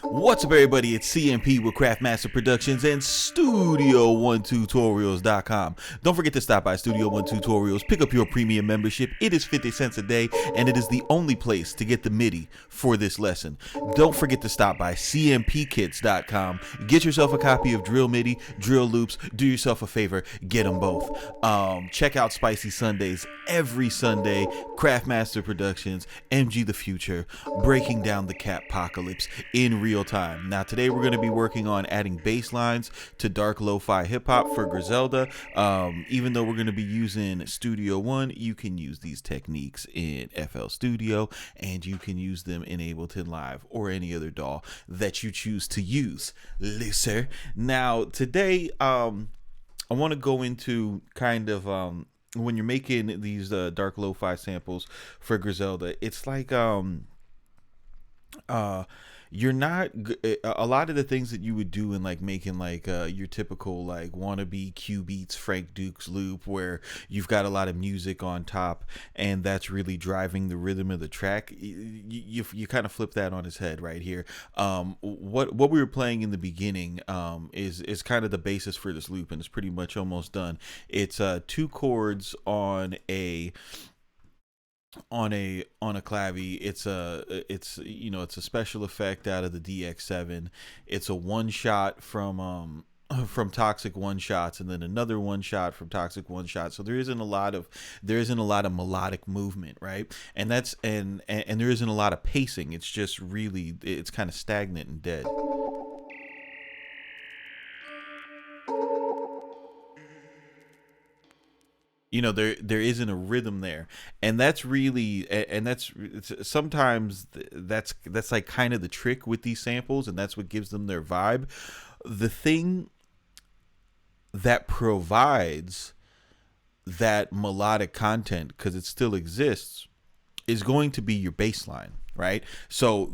What's up, everybody? It's CMP with Craftmaster Productions and Studio1Tutorials.com. Don't forget to stop by Studio One Tutorials, pick up your premium membership. It is 50 cents a day, and it is the only place to get the MIDI for this lesson. Don't forget to stop by CMPKits.com. Get yourself a copy of Drill MIDI, Drill Loops. Do yourself a favor, get them both. Check out Spicy Sundays every Sunday. Craftmaster Productions, MG the Future, breaking down the cat apocalypse in real time. Now today we're going to be working on adding bass lines to dark lo-fi hip-hop for Griselda. Even though we're going to be using Studio One, you can use these techniques in FL Studio, and you can use them in Ableton Live or any other DAW that you choose to use. Listen, now today I want to go into kind of when you're making these dark lo-fi samples for Griselda, it's like you're not a lot of the things that you would do in like making like your typical like wannabe Q Beats Frank Dukes loop, where you've got a lot of music on top and that's really driving the rhythm of the track. You kind of flip that on its head right here. What we were playing in the beginning is kind of the basis for this loop, and it's pretty much almost done. It's two chords on a clavie. It's a special effect out of the DX7. It's a one shot from Toxic One Shots, and then another one shot from Toxic One Shot. So there isn't a lot of melodic movement, right? And that's and there isn't a lot of pacing. It's just really, it's kind of stagnant and dead. You know, there isn't a rhythm there, and that's really, and that's sometimes that's like kind of the trick with these samples, and that's what gives them their vibe. The thing that provides that melodic content, because it still exists, is going to be your bass line, right? So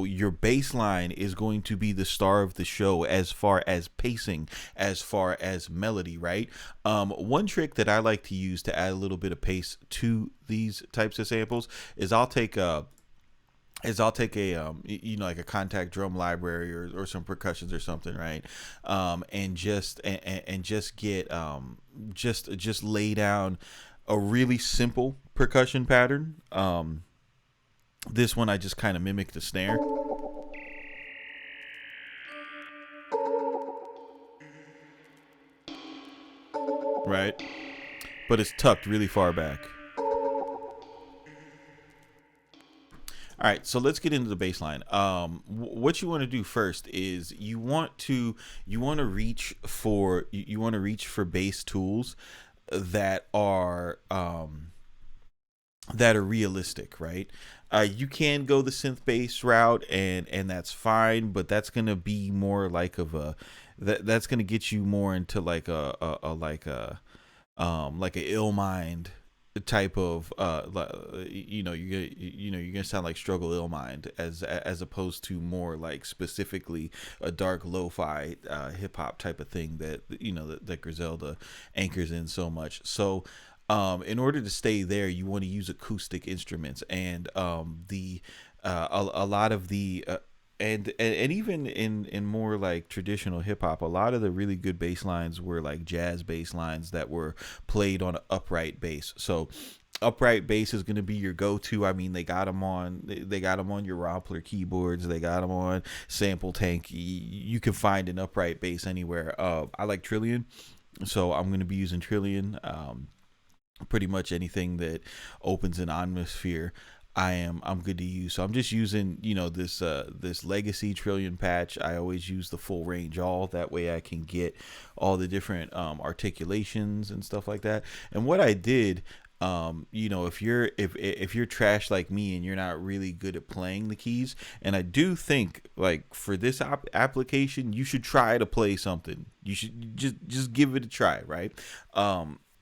your bass line is going to be the star of the show as far as pacing, as far as melody, right? One trick that I like to use to add a little bit of pace to these types of samples is I'll take a like a contact drum library or some percussions or something, right? And just get just lay down a really simple percussion pattern. This one I just kind of mimic the snare. Right? But it's tucked really far back. All right, so let's get into the bass line. What you want to do first is you want to reach for bass tools that are realistic, right? You can go the synth bass route, and that's fine, but that's gonna be more like of a that's gonna get you more into like a ill mind type of you're gonna sound like Struggle Ill Mind as opposed to more like specifically a dark lo-fi hip hop type of thing that that Griselda anchors in so much. So in order to stay there, you want to use acoustic instruments, and a lot of the and even in more like traditional hip hop, a lot of the really good bass lines were like jazz bass lines that were played on an upright bass. So upright bass is going to be your go-to. I mean, they got them on your Rompler keyboards, they got them on Sample Tank. You can find an upright bass anywhere. I like Trillion, so I'm going to be using Trillion. Pretty much anything that opens an atmosphere, I'm good to use. So I'm just using this legacy Trillion patch. I always use the full range all, that way I can get all the different articulations and stuff like that. And what I did, if you're trash like me and you're not really good at playing the keys, and I do think like for this application you should try to play something. You should just give it a try, right?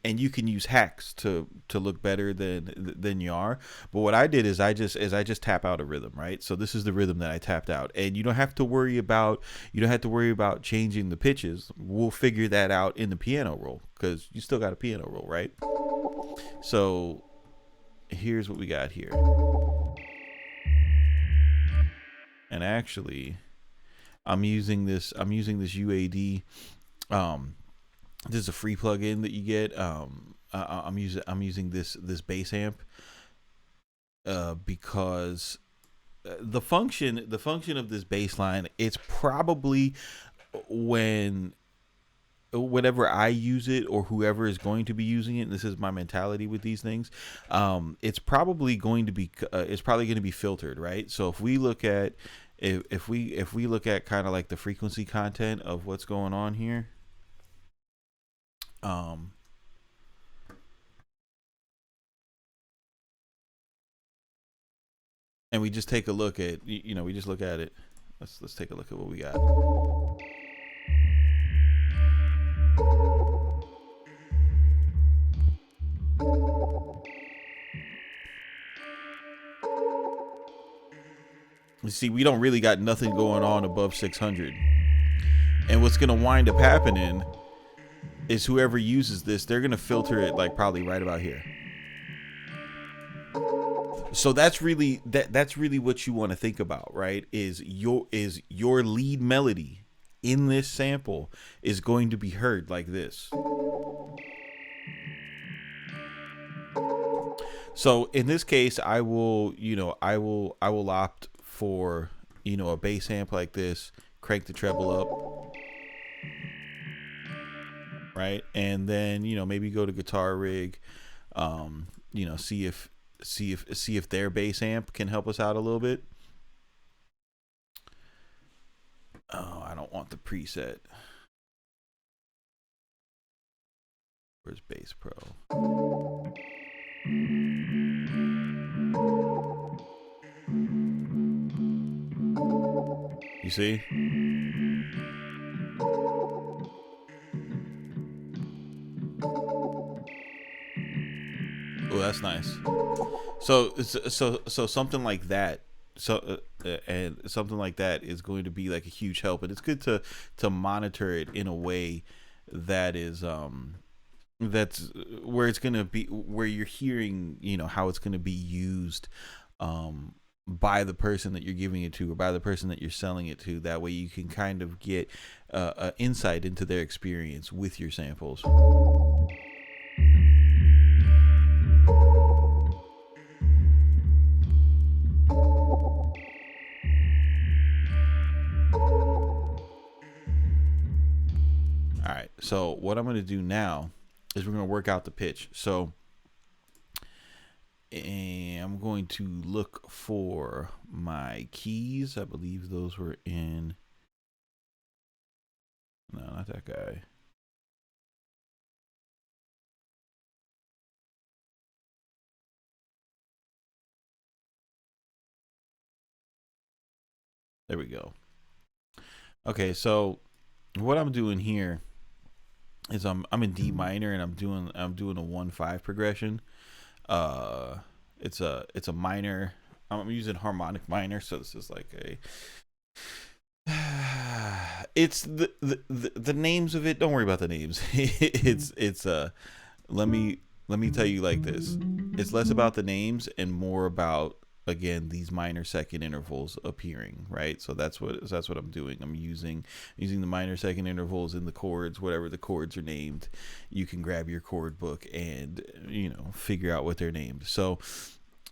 And you can use hacks to look better than you are. But what I did is I just tap out a rhythm, right? So this is the rhythm that I tapped out, and you don't have to worry about changing the pitches. We'll figure that out in the piano roll, because you still got a piano roll, right? So here's what we got here. And actually, I'm using this. I'm using this UAD. This is a free plugin that you get. I'm using this bass amp because the function of this bass line, it's probably when whenever I use it or whoever is going to be using it, and this is my mentality with these things, it's probably going to be filtered, right? So if we look at if we look at kind of like the frequency content of what's going on here, um, and we just take a look at we just look at it. Let's take a look at what we got. You see, we don't really got nothing going on above 600. And what's gonna wind up happening is whoever uses this, they're gonna filter it like probably right about here. So that's really what you want to think about, right? Is your lead melody in this sample is going to be heard like this. So in this case, I will opt for a bass amp like this, crank the treble up, right, and then maybe go to guitar rig, see if their bass amp can help us out a little bit. Oh, I don't want the preset. Where's Bass Pro? You see? Oh, that's nice. So something like that. And something like that is going to be like a huge help, and it's good to monitor it in a way that is that's where it's going to be, where you're hearing how it's going to be used by the person that you're giving it to, or by the person that you're selling it to. That way you can kind of get insight into their experience with your samples. All right, so what I'm going to do now is we're going to work out the pitch. So I'm going to look for my keys. I believe those were in... No, not that guy. There we go. Okay, so what I'm doing here is I'm in D minor, and I'm doing a 1-5 progression. It's a minor. I'm using harmonic minor, so this is like a... It's the names of it. Don't worry about the names. it's let me tell you like this. It's less about the names and more about, again, these minor second intervals appearing, right? So that's what I'm doing. I'm using the minor second intervals in the chords. Whatever the chords are named, you can grab your chord book and figure out what they're named. So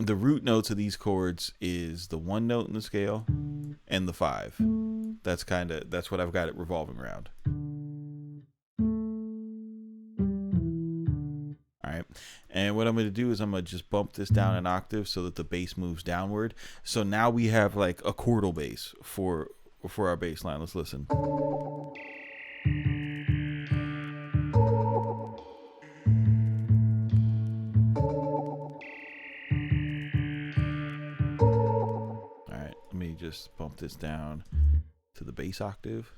the root notes of these chords is the 1 note in the scale and the 5. That's what I've got it revolving around. All right. And what I'm going to do is I'm going to just bump this down an octave so that the bass moves downward. So now we have like a chordal bass for our bass line. Let's listen. All right. Let me just bump this down to the bass octave.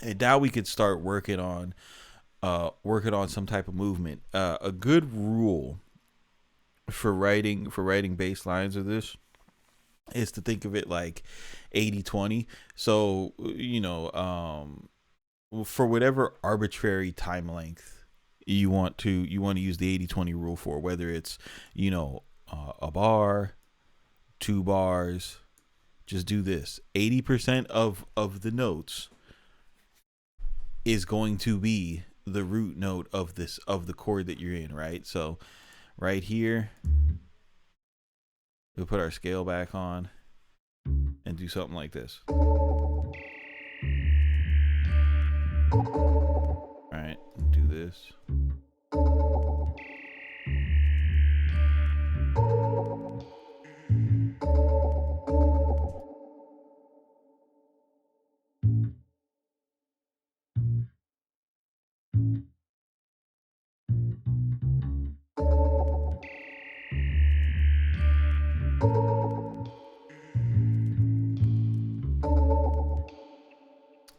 And now we could start working on some type of movement. A good rule for writing bass lines of this is to think of it like 80/20. So, for whatever arbitrary time length you want to use the 80/20 rule for, whether it's, a bar, 2 bars, just do this. 80% of the notes is going to be the root note of the chord that you're in, right? So right here, we'll put our scale back on and do something like this. All right, do this.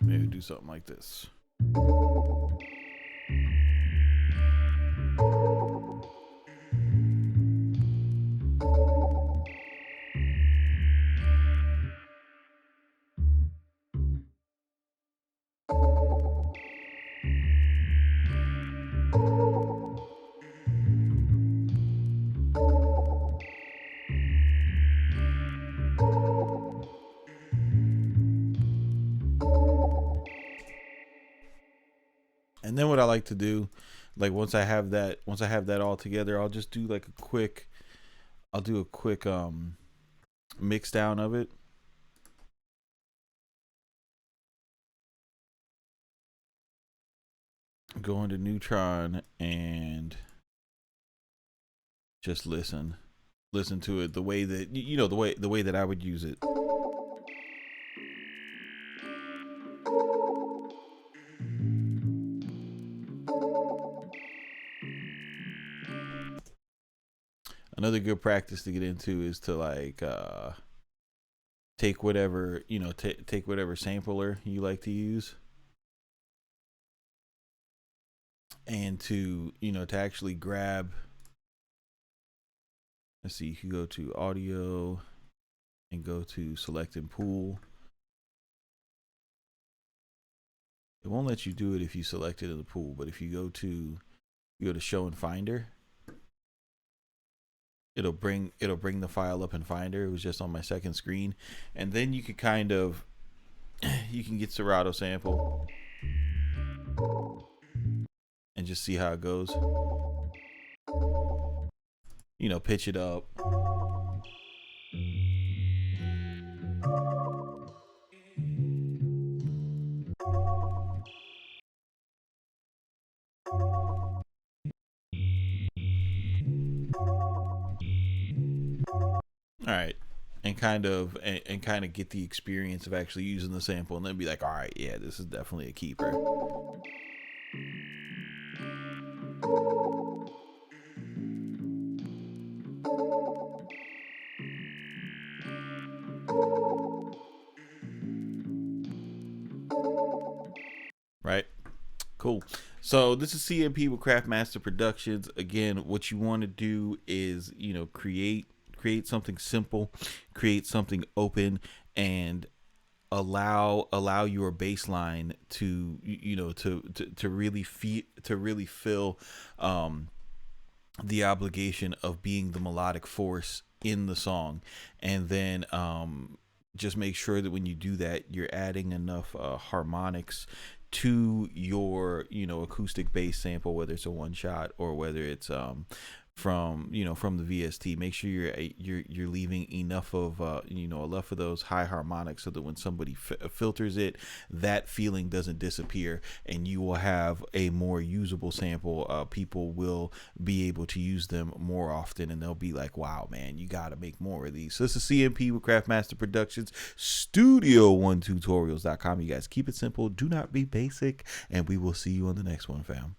Maybe do something like this. And then what I like to do, like once I have that all together, I'll just do like I'll do a quick mix down of it. Go into Neutron and just listen to it the way that the way that I would use it. Another good practice to get into is to like take whatever take whatever sampler you like to use, and to to actually grab, let's see, you can go to audio and go to select and pool. It won't let you do it if you select it in the pool, but if you go to show in Finder, it'll bring the file up in Finder. It was just on my second screen, and then you could kind of you can get Serato sample and just see how it goes. Pitch it up. All right, and kind of get the experience of actually using the sample, and then be like, all right, yeah, this is definitely a keeper. Right? Cool. So this is CMP with Craftmaster Productions. Again, what you want to do is, create something simple, create something open, and allow your bass line to really fill the obligation of being the melodic force in the song. And then just make sure that when you do that, you're adding enough harmonics to your acoustic bass sample, whether it's a one shot or whether it's from the VST. Make sure you're leaving enough of enough of those high harmonics so that when somebody filters it, that feeling doesn't disappear, and you will have a more usable sample. People will be able to use them more often, and they'll be like, wow, man, you got to make more of these. So this is CMP with Craftmaster Productions, Studio1tutorials.com. You guys keep it simple, do not be basic, and we will see you on the next one, fam.